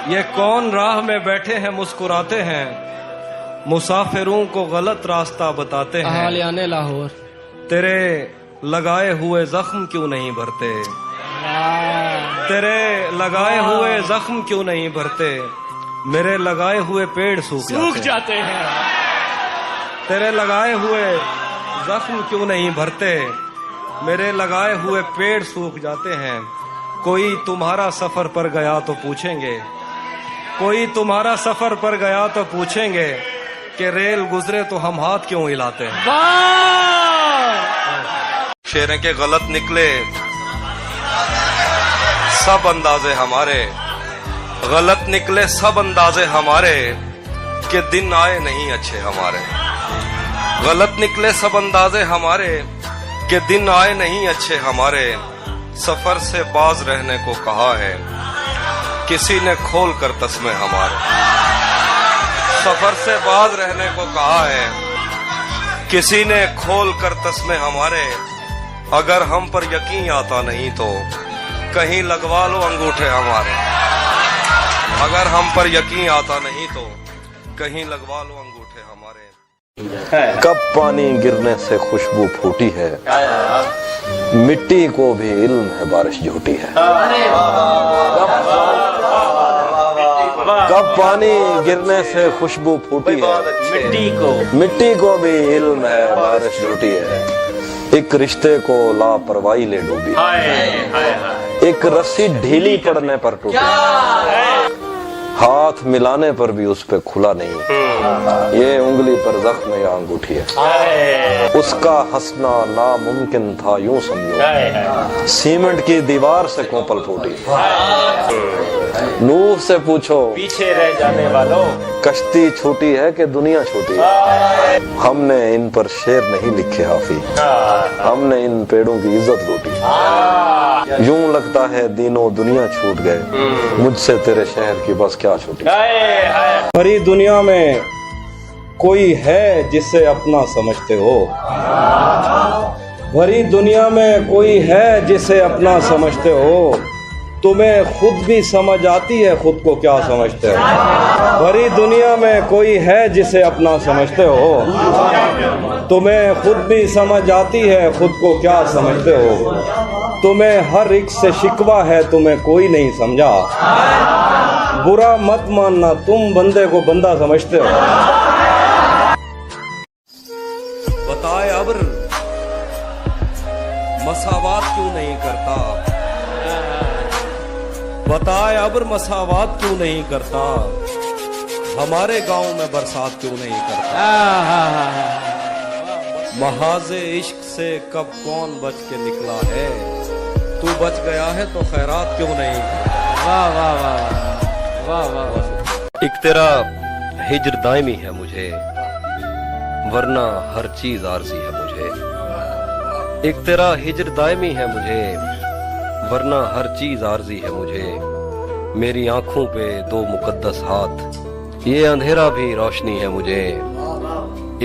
ये कौन राह में बैठे हैं मुस्कुराते हैं, मुसाफिरों को गलत रास्ता बताते हैं। लाहौर तेरे लगाए हुए जख्म क्यों नहीं भरते, तेरे लगाए हुए जख्म क्यों नहीं भरते, मेरे लगाए हुए पेड़ सूख जाते हैं। तेरे लगाए हुए जख्म क्यों नहीं भरते, मेरे लगाए हुए पेड़ सूख जाते हैं। कोई तुम्हारा सफर पर गया तो पूछेंगे, कोई तुम्हारा सफर पर गया तो पूछेंगे कि रेल गुजरे तो हम हाथ क्यों हिलाते हैं। शेर के गलत निकले सब अंदाजे हमारे, गलत निकले सब अंदाजे हमारे, कि दिन आए नहीं अच्छे हमारे। गलत निकले सब अंदाजे हमारे, कि दिन आए नहीं अच्छे हमारे। सफर से बाज रहने को कहा है, किसी ने खोल कर तस्मे हमारे। सफर से बाज रहने को कहा है, किसी ने खोल कर तस्मे हमारे। अगर हम पर यकीन आता नहीं तो कहीं लगवा लो अंगूठे हमारे। अगर हम पर यकीन आता नहीं तो कहीं लगवा लो अंगूठे हमारे। कब पानी गिरने से खुशबू फूटी है, मिट्टी को भी इल्म है बारिश झूठी है। कब पानी गिरने से खुशबू फूटी है, मिट्टी को भी इल्म है बारिश झूठी है। एक रिश्ते को लापरवाही ले डूबी, एक रस्सी ढीली पड़ने पर टूटी, हाथ मिलाने पर भी उस पे खुला नहीं। ये उंगली पर जख्म या अंगूठी है। उसका हंसना नामुमकिन था यूं समझो, सीमेंट की दीवार से कोपल फूटी। नूह से पूछो पीछे रह जाने वालों, कश्ती छूटी है कि दुनिया छूटी है। हमने इन पर शेर नहीं लिखे हाफी, हमने इन पेड़ों की इज्जत लूटी। यूं लगता है दिनों दुनिया छूट गए, मुझसे तेरे शहर की बस क्या छूटी। भरी दुनिया में कोई है जिसे अपना समझते हो, भरी दुनिया में कोई है जिसे अपना समझते हो। तुम्हें खुद भी समझ आती है खुद को क्या समझते हो। भरी दुनिया में कोई है जिसे अपना समझते हो, तुम्हें खुद भी समझ आती है खुद को क्या समझते हो। तुम्हें हर एक से शिकवा है, तुम्हें कोई नहीं समझा। बुरा मत मानना, तुम बंदे को बंदा समझते हो। बताए अब्र मसावात क्यों नहीं करता, बताए अब्र मसावात क्यों नहीं करता, हमारे गांव में बरसात क्यों नहीं करता। महाजे इश्क से कब कौन बच के निकला है, तू बच गया है तो खैरात क्यों नहीं करता। वाह वाह वाह वाह वाह वाह। एक तेरा हिज्र दायमी है मुझे, वरना हर चीज आरजी है मुझे। एक तेरा हिज्र दायमी है मुझे, वरना हर चीज आरजी है मुझे। मेरी आंखों पे दो मुकद्दस हाथ, ये अंधेरा भी रोशनी है मुझे।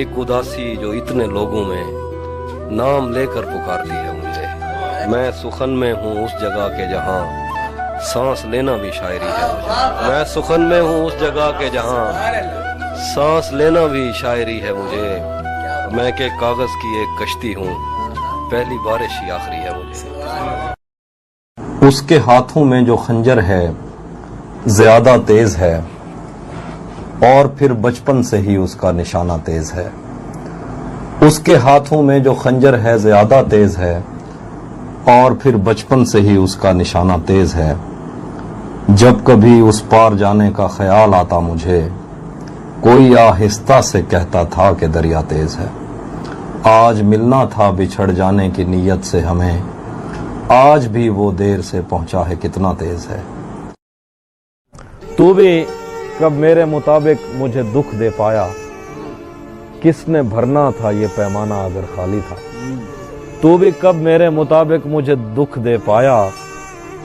एक उदासी जो इतने लोगों में नाम लेकर पुकारती है मुझे। मैं सुखन में हूँ उस जगह के जहाँ सांस लेना भी शायरी है मुझे। मैं सुखन में हूँ उस जगह के जहाँ सांस लेना भी शायरी है मुझे। मैं के कागज की एक कश्ती हूँ, पहली बारिश ही आखिरी है मुझे। उसके हाथों में जो खंजर है ज्यादा तेज है, और फिर बचपन से ही उसका निशाना तेज है। उसके हाथों में जो खंजर है ज्यादा तेज है, और फिर बचपन से ही उसका निशाना तेज है। जब कभी उस पार जाने का ख्याल आता मुझे, कोई आहिस्ता से कहता था कि दरिया तेज है। आज मिलना था बिछड़ जाने की नीयत से हमें, आज भी वो देर से पहुंचा है कितना तेज है। तू भी कब मेरे मुताबिक मुझे दुख दे पाया, किसने भरना था ये पैमाना अगर खाली था। तू भी कब मेरे मुताबिक मुझे दुख दे पाया,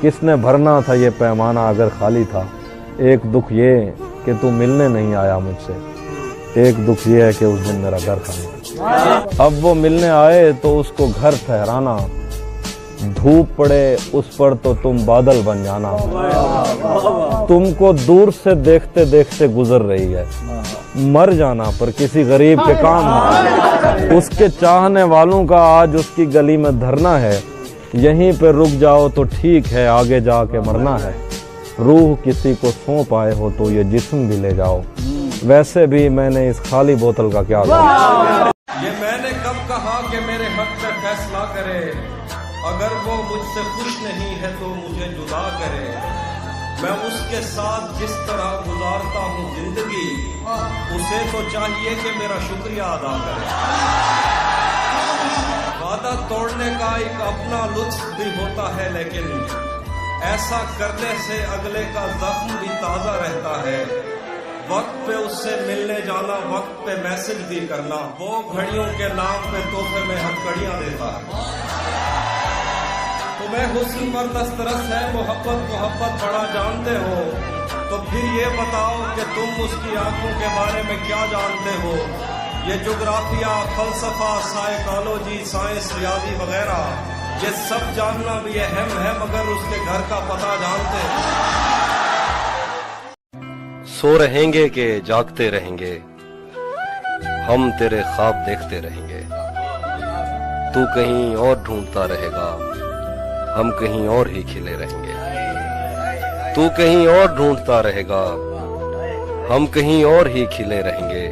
किसने भरना था ये पैमाना अगर खाली था। एक दुख ये कि तू मिलने नहीं आया मुझसे, एक दुख ये है कि उस दिन मेरा घर खाली था। अब वो मिलने आए तो उसको घर ठहराना, धूप पड़े उस पर तो तुम बादल बन जाना। तुमको दूर से देखते देखते गुजर रही है, मर जाना पर किसी गरीब के काम ना। उसके चाहने वालों का आज उसकी गली में धरना है, यहीं पे रुक जाओ तो ठीक है, आगे जाके मरना है। रूह किसी को सौंप आए हो तो ये जिस्म भी ले जाओ, वैसे भी मैंने इस खाली बोतल का क्या करना। ये मैंने कब कहा कि मेरे हक में फैसला करे, अगर वो मुझसे खुश नहीं है तो मुझे जुदा करे। मैं उसके साथ जिस तरह गुजारता हूँ जिंदगी, उसे तो चाहिए कि मेरा शुक्रिया अदा करे। वादा तोड़ने का एक अपना लुत्फ भी होता है, लेकिन ऐसा करने से अगले का जख्म भी ताजा रहता है। वक्त पे उससे मिलने जाना, वक्त पे मैसेज भी करना, वो घड़ियों के नाम पे तोहफे में हथकड़ियां देता है। तुम्हें हुस्न पर दस्तरस है, मोहब्बत बड़ा जानते हो, तो फिर ये बताओ कि तुम उसकी आंखों के बारे में क्या जानते हो। ये जोग्राफिया, फलसफा, साइकोलॉजी, साइंस, रियाजी वगैरह, ये सब जानना भी अहम है, मगर उसके घर का पता जानते हो। सो रहेंगे कि जागते रहेंगे, हम तेरे ख्वाब देखते रहेंगे। तू कहीं और ढूंढता रहेगा, हम कहीं और ही खिले रहेंगे। तू कहीं और ढूंढता रहेगा, हम कहीं और ही खिले रहेंगे।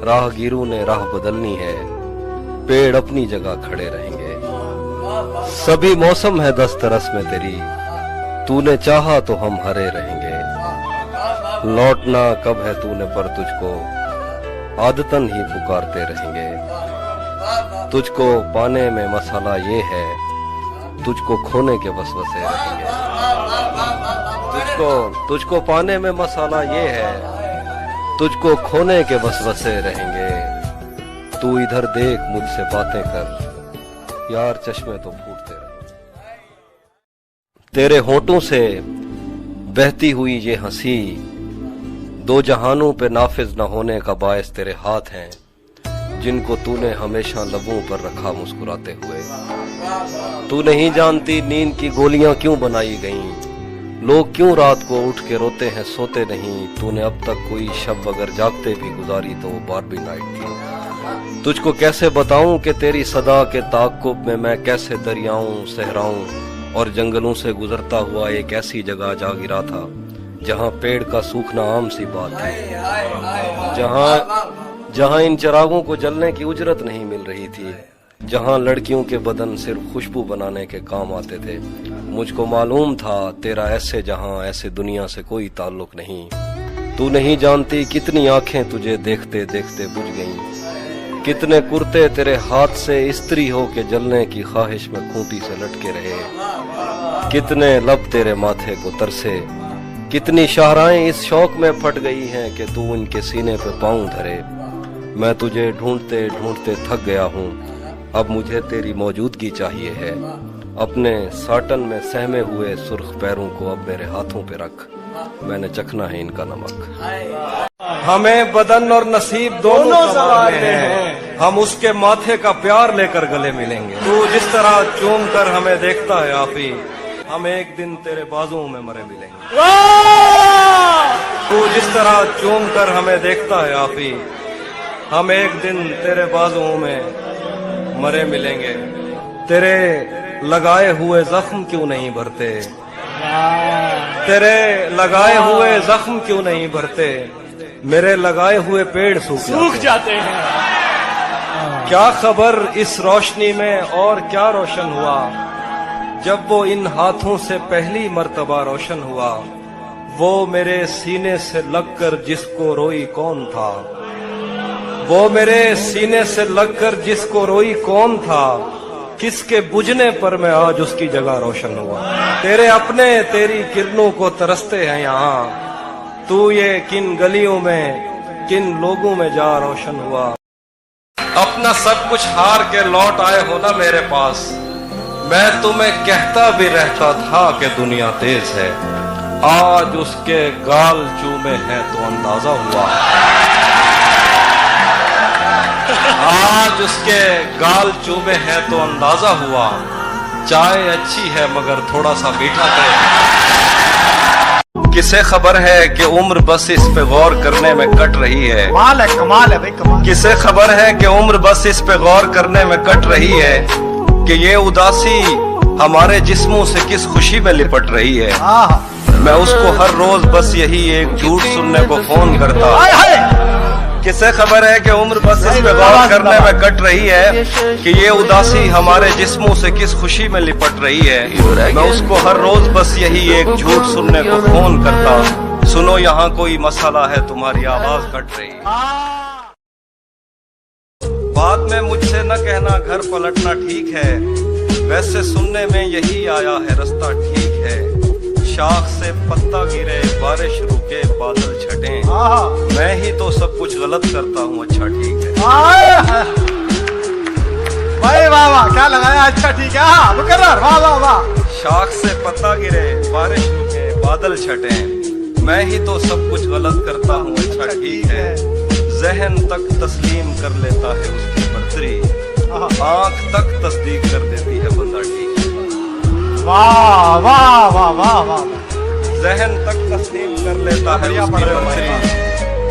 राहगीरों ने राह बदलनी है, पेड़ अपनी जगह खड़े रहेंगे। सभी मौसम है दस्तरस में तेरी, तूने चाहा तो हम हरे रहेंगे। लौटना कब है तूने पर तुझको, आदतन ही पुकारते रहेंगे। तुझको पाने में मसाला ये है, तुझको खोने के वसवसे रहेंगे। तुझको पाने में मसाला ये है, तुझको खोने के वसवसे रहेंगे। तू इधर देख मुझसे बातें कर, यार चश्मे तो फूटते रहे। तेरे होठों से बहती हुई ये हंसी, दो जहानों पे नाफिज न होने का बायस तेरे हाथ हैं, जिनको तूने हमेशा लबों पर रखा मुस्कुराते हुए। तू नहीं जानती नींद की गोलियां क्यों बनाई गईं, लोग क्यों रात को उठ के रोते हैं सोते नहीं। तूने अब तक कोई शब अगर जागते भी गुजारी तो वो बारबी नाइट थी। तुझको कैसे बताऊं कि तेरी सदा के ताक़ुब में मैं कैसे दरियाओं, सहराओं और जंगलों से गुजरता हुआ एक ऐसी जगह जा गिरा था, जहां पेड़ का सूखना आम सी बात है, जहां इन चिरागों को जलने की उजरत नहीं मिल रही थी, जहां लड़कियों के बदन सिर्फ खुशबू बनाने के काम आते थे। मुझको मालूम था तेरा ऐसे जहां, ऐसे दुनिया से कोई ताल्लुक नहीं। तू नहीं जानती कितनी आंखें तुझे देखते देखते बुझ गईं, कितने कुर्ते तेरे हाथ से इस्त्री हो के जलने की ख्वाहिश में खूंटी से लटके रहे, कितने लब तेरे माथे को तरसे, कितनी शाहराएं इस शौक में फट गई हैं कि तू उनके सीने पे पांव धरे। मैं तुझे ढूंढते ढूंढते थक गया हूँ, अब मुझे तेरी मौजूदगी चाहिए है। अपने साटन में सहमे हुए सुर्ख पैरों को अब मेरे हाथों पे रख, मैंने चखना है इनका नमक। हमें बदन और नसीब दोनों सवार हैं, हम उसके माथे का प्यार लेकर गले मिलेंगे। तू जिस तरह चूम कर हमें देखता है आफी, हम एक दिन तेरे बाजुओं में मरे मिलेंगे। तू जिस तरह चूम कर हमें देखता है आफी, हम एक दिन तेरे बाजुओं में मरे मिलेंगे। तेरे लगाए हुए जख्म क्यों नहीं भरते, तेरे लगाए हुए जख्म क्यों नहीं भरते, मेरे लगाए हुए पेड़ सूख जाते हैं। क्या खबर इस रोशनी में और क्या रोशन हुआ, जब वो इन हाथों से पहली मर्तबा रोशन हुआ। वो मेरे सीने से लगकर जिसको रोई कौन था, वो मेरे सीने से लगकर जिसको रोई कौन था, किसके बुझने पर मैं आज उसकी जगह रोशन हुआ। तेरे अपने तेरी किरणों को तरसते हैं यहाँ, तू ये किन गलियों में किन लोगों में जा रोशन हुआ। अपना सब कुछ हार के लौट आए हो ना मेरे पास, मैं तुम्हें कहता भी रहता था कि दुनिया तेज है। आज उसके गाल चूमे हैं तो अंदाजा हुआ, आज उसके गाल चूमे हैं तो अंदाजा हुआ। चाय अच्छी है मगर थोड़ा सा मीठा है। किसे खबर है कि उम्र बस इस पे गौर करने में कट रही है। कमाल है भाई कमाल। किसे खबर है कि उम्र बस इस पे गौर करने में कट रही है कि ये उदासी हमारे जिस्मों से किस खुशी में लिपट रही है। मैं उसको हर रोज बस यही एक झूठ सुनने को फोन करता। किसे खबर है कि उम्र बस इस पे गौर करने में कट रही है कि ये उदासी हमारे जिस्मों से किस खुशी में लिपट रही है। मैं उसको हर रोज बस यही एक झूठ सुनने को फोन करता। सुनो यहाँ कोई मसला है, तुम्हारी आवाज कट रही है। बाद में मुझसे न कहना घर पलटना ठीक है, वैसे सुनने में यही आया है रास्ता ठीक है। शाख से पत्ता गिरे, बारिश रुके, बादल छटे, मैं ही तो सब कुछ गलत करता हूँ। अच्छा ठीक है भाई, वाह वाह, क्या लगाया, अच्छा ठीक है, मुकर्रर, वाह वाह वाह। शाख से पत्ता गिरे, बारिश रुके, बादल छटे, मैं ही तो सब कुछ गलत करता हूँ। अच्छा ठीक है। जहन तक तस्लीम कर लेता है उसकी बर्तरी, आंख तक तस्दीक कर देती है बंदा ठीक है। वाह वाह वाह वाह वाह। जहन तक तस्लीम कर लेता है उसकी बर्तरी,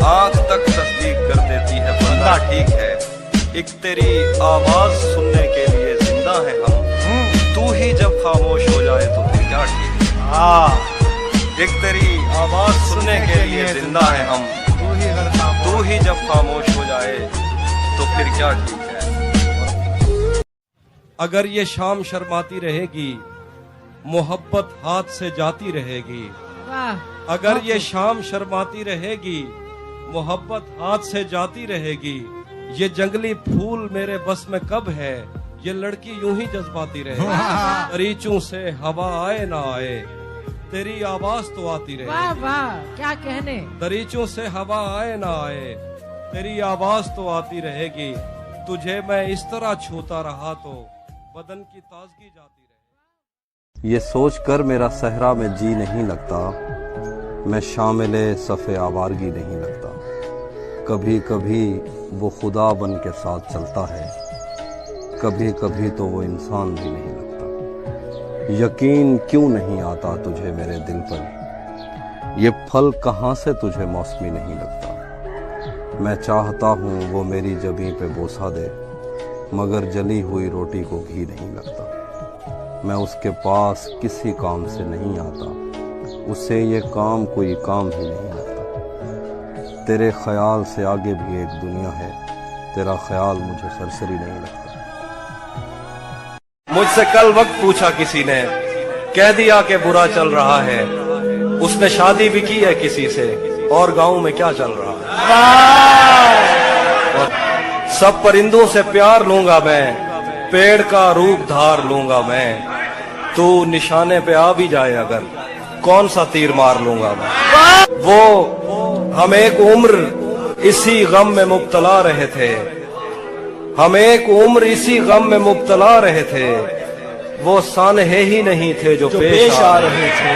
आंख तक तस्दीक कर देती है बंदा ठीक है। एक तेरी आवाज सुनने के लिए जिंदा है हम, तू ही जब खामोश हो जाए तो फिर क्या ठीक है। एक तेरी आवाज सुनने के लिए जिंदा है हम, तू ही जब खामोश हो जाए तो फिर क्या ठीक है। अगर ये शाम शर्माती रहेगी, मोहब्बत हाथ से जाती रहेगी। अगर ये शाम शर्माती रहेगी, मोहब्बत हाथ से जाती रहेगी। ये जंगली फूल मेरे बस में कब है, ये लड़की यूं ही जज्बाती रहेगी। दरीचों से हवा आए ना आए, तेरी आवाज तो आती रहेगी। वाह वाह, क्या कहने। दरीचों से हवा आए ना आए, तेरी आवाज तो आती रहेगी। तुझे मैं इस तरह छूता रहा तो बदन की ताजगी जाती रहेगी। ये सोचकर मेरा सहरा में जी नहीं लगता, मैं शामिले सफ़े आवारगी नहीं लगता। कभी कभी वो खुदा बन के साथ चलता है, कभी कभी तो वो इंसान भी नहीं लगता। यकीन क्यों नहीं आता तुझे मेरे दिल पर, ये फल कहाँ से तुझे मौसमी नहीं लगता। मैं चाहता हूँ वो मेरी जबीं पे बोसा दे, मगर जली हुई रोटी को घी नहीं लगता। मैं उसके पास किसी काम से नहीं आता, उससे ये काम कोई काम ही नहीं लगता। तेरे ख्याल से आगे भी एक दुनिया है, तेरा ख्याल मुझे सरसरी नहीं लगता। मुझसे कल वक्त पूछा किसी ने, कह दिया कि बुरा चल रहा है। उसने शादी भी की है किसी से, और गांव में क्या चल रहा है। सब परिंदों से प्यार लूंगा मैं, पेड़ का रूप धार लूंगा मैं। तू निशाने पे आ भी जाए अगर, कौन सा तीर मार लूंगा मैं। वो हम एक उम्र इसी गम में मुब्तला रहे थे, हम एक उम्र इसी गम में मुब्तला रहे थे। वो सानहे ही नहीं थे जो पेश आ रहे थे।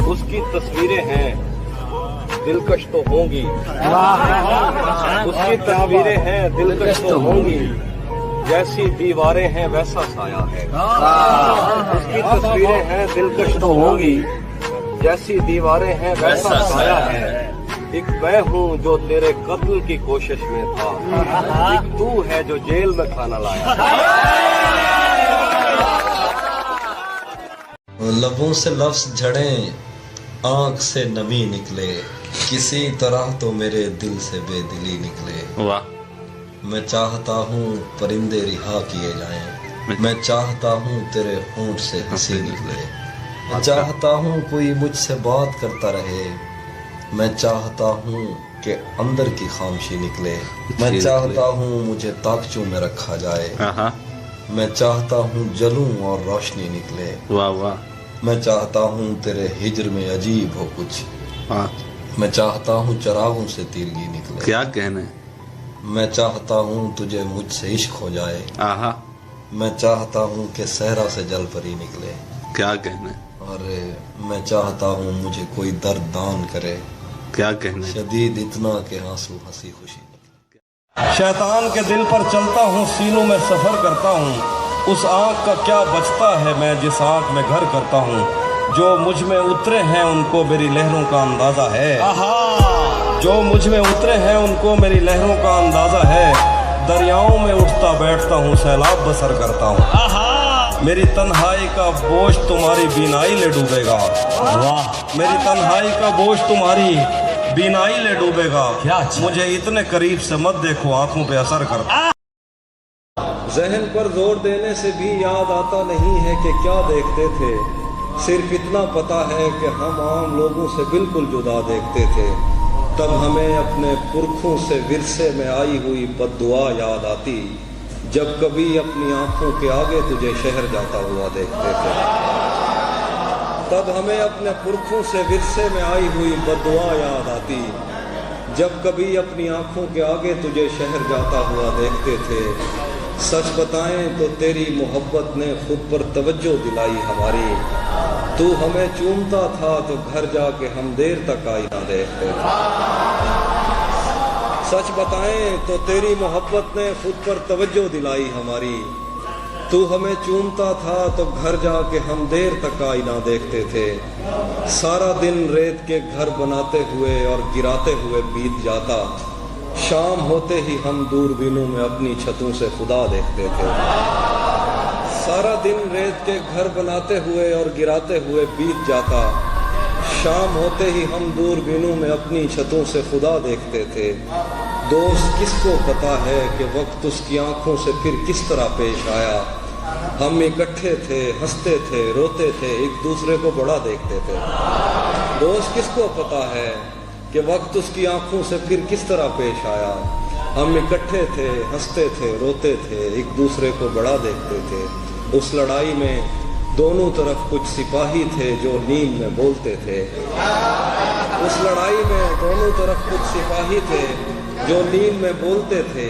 उसकी तस्वीरें हैं दिलकश तो होंगी, उसकी तस्वीरें हैं दिलकश तो होंगी। जैसी दीवारें हैं वैसा साया है, उसकी तस्वीरें हैं दिलकश तो होंगी। जैसी दीवारें हैं वैसा साया है। एक मैं हूँ जो तेरे कत्ल की कोशिश में था, एक तू है जो जेल में खाना लाया। लबों से लफ्ज झड़े, आंख से नमी निकले, किसी तरह तो मेरे दिल से बेदिली निकले। वाह। मैं चाहता हूँ परिंदे रिहा किए जाएं, मैं चाहता हूँ तेरे होंठ से हंसी निकले। मैं चाहता हूँ कोई मुझसे बात करता रहे, मैं चाहता हूँ कि अंदर की खामोशी निकले। मैं चाहता हूँ मुझे ताकचों में रखा जाए, मैं चाहता हूँ जलूं और रोशनी निकले। वाह वाह। मैं चाहता हूँ तेरे हिज्र में अजीब हो कुछ, मैं चाहता हूँ चरागों से तीरगी निकले। क्या कहने। मैं चाहता हूँ तुझे मुझसे इश्क हो जाए, आहा। मैं चाहता हूँ कि सहरा से जल परी निकले। क्या कहने। और मैं चाहता हूँ मुझे कोई दर्द दान करे, क्या कहने। शदीद इतना कि आंसू हंसी खुशी। शैतान के दिल पर चलता हूँ, सीनों में सफर करता हूँ, उस आँख का क्या बचता है मैं जिस आँख में घर करता हूँ। जो मुझ में उतरे हैं उनको मेरी लहरों का अंदाजा है। जो मुझ में उतरे हैं उनको मेरी लहरों का अंदाजा है। दरियाओं में उठता बैठता हूँ, सैलाब बसर करता हूँ। मेरी तन्हाई का बोझ तुम्हारी बीनाई ले डूबेगा। वाह, मेरी तन्हाई का बोझ तुम्हारी बीनाई ले डूबेगा। क्या मुझे इतने करीब से मत देखो, आंखों पे असर करता। जहन पर जोर देने से भी याद आता नहीं है कि क्या देखते थे। सिर्फ इतना पता है कि हम आम लोगों से बिल्कुल जुदा देखते थे। तब हमें अपने पुरखों से विरसे में आई हुई बद्दुआ याद आती, जब कभी अपनी आंखों के आगे तुझे शहर जाता हुआ देखते थे। तब हमें अपने पुरखों से विरसे में आई हुई बद्दुआ याद आती, जब कभी अपनी आंखों के आगे तुझे शहर जाता हुआ देखते थे। सच बताएं तो तेरी मोहब्बत ने खुद पर तवज्जो दिलाई हमारी। तू हमें चूमता था तो घर जाके हम देर तक आईना देखते थे। सच बताएं तो तेरी मोहब्बत ने खुद पर तवज्जो दिलाई हमारी। तू हमें चूमता था तो घर जाके हम देर तक आईना देखते थे। सारा दिन रेत के घर बनाते हुए और गिराते हुए बीत जाता। शाम होते ही हम दूरबीनों में अपनी छतों से खुदा देखते थे। सारा दिन रेत के घर बनाते हुए और गिराते हुए बीत जाता। शाम होते ही हम दूरबीनों में अपनी छतों से खुदा देखते थे। दोस्त किसको पता है कि वक्त उसकी आंखों से फिर किस तरह पेश आया। हम इकट्ठे थे, हंसते थे, रोते थे, एक दूसरे को बड़ा देखते थे। दोस्त किसको पता है कि वक्त उसकी आंखों से फिर किस तरह पेश आया। हम इकट्ठे थे, हंसते थे, रोते थे, एक दूसरे को बड़ा देखते थे। उस लड़ाई में दोनों तरफ कुछ सिपाही थे जो नींद में बोलते थे। उस लड़ाई में दोनों तरफ कुछ सिपाही थे जो नींद में बोलते थे।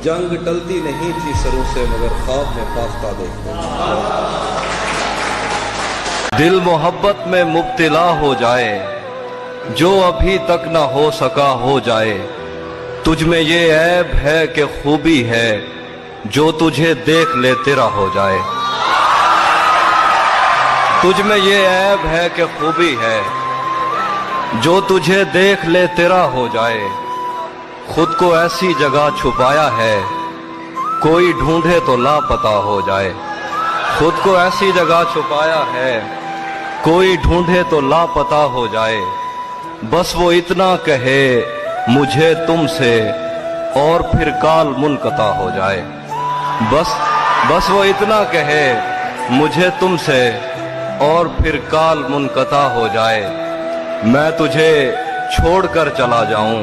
जंग टलती नहीं थी सरों से, मगर ख्वाब में फाख्ता देखते थे। दिल मोहब्बत में मुब्तिला हो जाए, जो अभी तक ना हो सका हो जाए। तुझ में ये ऐब है कि खूबी है, जो तुझे देख ले तेरा हो जाए। तुझ में ये ऐब है कि खूबी है, जो तुझे देख ले तेरा हो जाए। खुद को ऐसी जगह छुपाया है, कोई ढूंढे तो लापता हो जाए। खुद को ऐसी जगह छुपाया है, कोई ढूंढे तो लापता हो जाए। बस वो इतना कहे मुझे तुमसे, और फिर काल मुनक़ता हो जाए। बस वो इतना कहे मुझे तुमसे, और फिर काल मुनक़ता हो जाए। मैं तुझे छोड़कर चला जाऊं,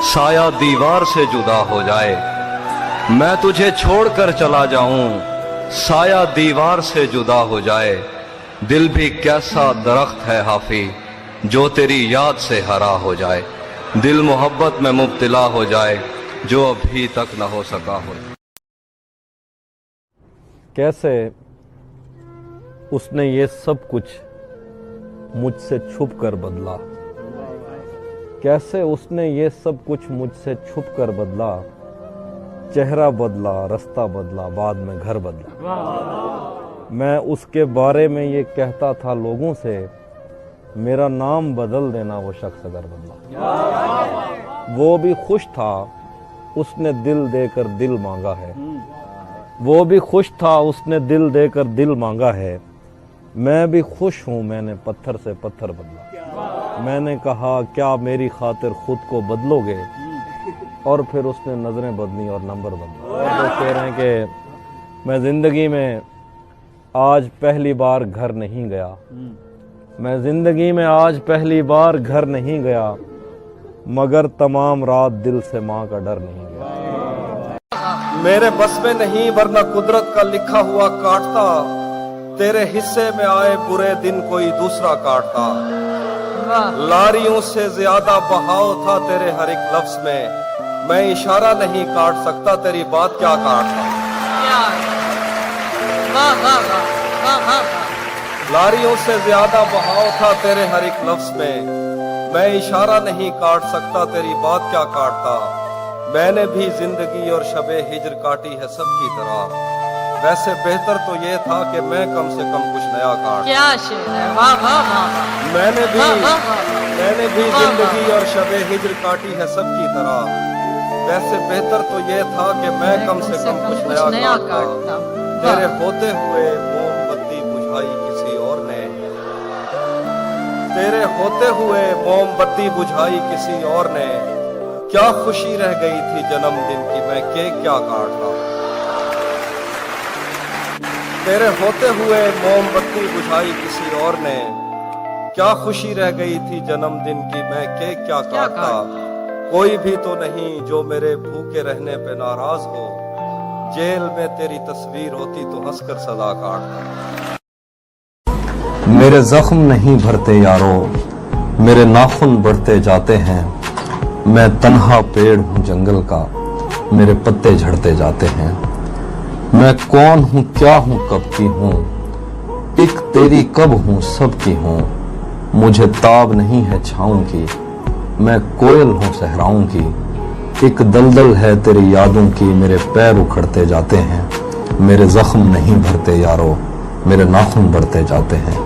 साया दीवार से जुदा हो जाए। मैं तुझे छोड़कर चला जाऊं, साया दीवार से जुदा हो जाए। दिल भी कैसा दरख्त है हाफी, जो तेरी याद से हरा हो जाए। दिल मोहब्बत में मुब्तिला हो जाए, जो अभी तक न हो सका हो। कैसे उसने ये सब कुछ मुझसे छुप कर बदला। कैसे उसने ये सब कुछ मुझसे छुप कर बदला। चेहरा बदला, रास्ता बदला, बाद में घर बदला। मैं उसके बारे में ये कहता था लोगों से, मेरा नाम बदल देना वो शख्स अगर बदला। वो भी खुश था, उसने दिल देकर दिल मांगा है। वो भी खुश था, उसने दिल देकर दिल मांगा है। मैं भी खुश हूँ, मैंने पत्थर से पत्थर बदला। मैंने कहा क्या मेरी खातिर खुद को बदलोगे, और फिर उसने नजरें बदली और नंबर बदला। वो कह रहे हैं कि मैं जिंदगी में आज पहली बार घर नहीं गया। मैं जिंदगी में आज पहली बार घर नहीं गया, मगर तमाम रात दिल से माँ का डर नहीं गया। मेरे बस में नहीं वरना कुदरत का लिखा हुआ काटता। तेरे हिस्से में आए बुरे दिन कोई दूसरा काटता। लारियों से ज्यादा बहाव था तेरे हर एक लफ्ज में। मैं इशारा नहीं काट सकता, तेरी बात क्या काटता। लारियों से ज्यादा बहाव था तेरे हर एक लफ्ज में। मैं इशारा नहीं काट सकता, तेरी बात क्या काटता। मैंने भी जिंदगी और शबे हिज्र काटी है सबकी तरह। वैसे बेहतर तो ये था कि मैं कम से कम कुछ नया काट। क्या शेर है, वाह वाह वाह। मैंने भी वाह, वाह, वाह। वाह, जिंदगी वाह। और शबे हिज्र काटी है सबकी तरह। वैसे बेहतर तो ये था कि मैं कम से कम कुछ नया काटता। तेरे होते हुए मोमबत्ती बुझाई किसी और ने, तेरे होते हुए मोमबत्ती बुझाई किसी और ने। क्या खुशी रह गई थी जन्मदिन की, मैं केक क्या काटता। तेरे होते हुए मोमबत्ती बुझाई किसी और ने। क्या खुशी रह गई थी जन्मदिन की, मैं केक क्या काटता। कोई भी तो नहीं जो मेरे भूखे रहने पे नाराज हो। जेल में तेरी तस्वीर होती तो हंसकर सजा काटता। मेरे जख्म नहीं भरते यारो, मेरे नाखून बढ़ते जाते हैं। मैं तन्हा पेड़ हूँ जंगल का, मेरे पत्ते झड़ते जाते हैं। मैं कौन हूँ, क्या हूँ, कब की हूँ, एक तेरी कब हूँ, सब की हूँ। मुझे ताब नहीं है छाँव की, मैं कोयल हूँ सहराओं की। एक दलदल है तेरी यादों की, मेरे पैर उखड़ते जाते हैं। मेरे जख्म नहीं भरते यारो, मेरे नाखून बढ़ते जाते हैं।